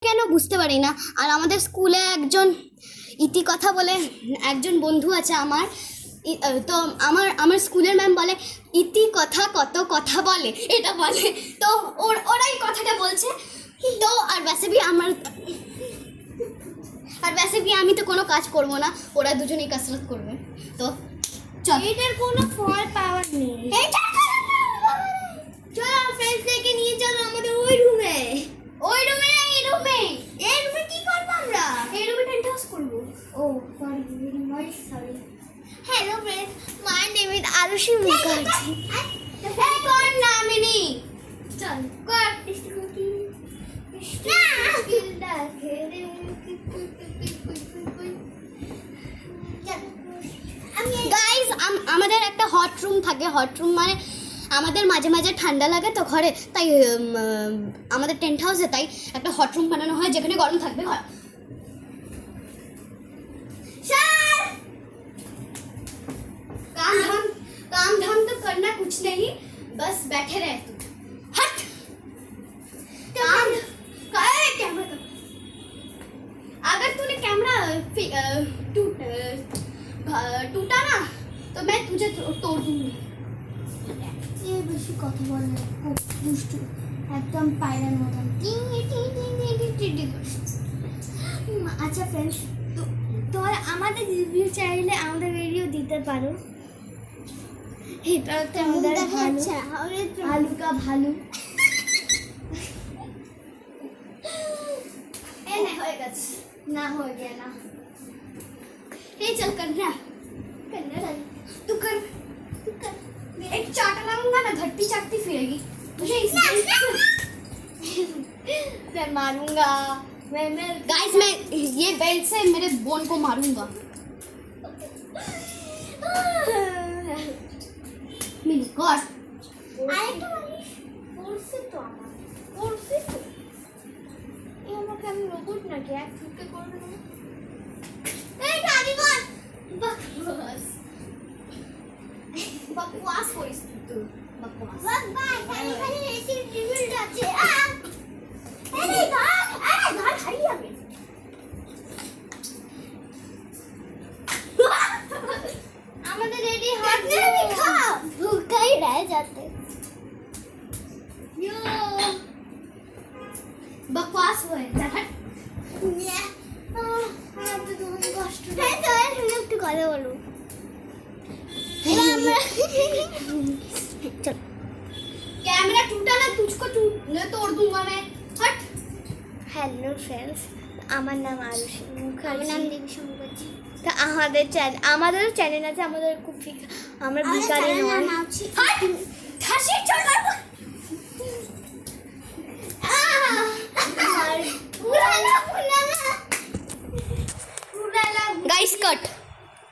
কেন বুঝতে পারি না। আর আমাদের স্কুলে একজন ইতি কথা বলে একজন বন্ধু আছে আমার, তো আমার স্কুলের ম্যাম বলে ইতি কথা কত কথা বলে, এটা বলে। তো ওরাই কথাটা বলছে। তো আর वैसे भी আমি তো কোনো কাজ করব না, ওরা দুজনেই কাসরত করবে। তো চল, এটার কোনো ফল পাওয়ার নেই। চলো ফ্রেন্ডসদেরকে নিয়ে চলো আমাদের ওই রুমে। ওই রুমে না, এই রুমে। এই রুমে কি করবো আমরা? এই রুমে টেন্ট হাউস করবো। ও sorry, very much sorry. Hello friends, my name is Arushi Mukherjee. এই কর না মিনি, চল কর। গাইস, আমাদের একটা হট রুম থাকে। হট রুম মানে আমাদের মাঝে মাঝে ঠান্ডা লাগে তো ঘরে, তাই আমাদের টেন্ট হাউসে তাই একটা হট রুম বানানো হয় যেখানে গরম থাকবে। काम धाम तो करना कुछ नहीं, बस बैठे रहे तू। हट कैमरा। अगर तूने कैमरा टूटा ना तो मैं तुझे तोड़ दूंगी। ये বেশি কথা বলে না, খুব দুষ্টু, একদম পায়রার মতন। আচ্ছা ফ্রেন্ডস, তোমরা আমাদের রিভিউ চাইলে আমাদের ভিডিও দিতে পারো। এটা তো আমাদের ভালু কা ভালু। ए नहीं होएगा না হয়ে গিয়া না। ये चल करना तू कर एक चाटा लाऊंगा ना, धरती चाटती फिरेगी मुझे। मैं मारूंगा। मैं गाइस, मैं ये बेल्ट से मेरे बोन को मारूंगा। मिनी गॉड, আরেকটা মানুষ করছে তো আমার, করছে তো। এই আমাকে আমি রোবট নাকি এক ঠুকে করবে না? এই গাড়ি বল। बकवास बकवास করিস তুই, बकवास। বাই বাই, এখানে এসি রিভিউ আছে। আরে গান, হারিয়ে যাবে। আমাদের রেডি कितने भी खाओ, भूखा ही रह जाते। यो बकवास हुए हट। আমার তো তোমার কষ্ট। হ্যাঁ তো শুনে একটু কথা বলো। चल, कैमरा टूटा ना, तुझको तोड़ दूंगा मैं। हट। হ্যালো ফ্রেন্ডস, আমার নাম আরুষি মুখার্জি। আমার নাম দেবীশা মুখার্জি। তা আমাদেরও চ্যানেল আছে। আমাদের খুব আমরা বিকালে নয়। हट, হাসি চল। Guys cut.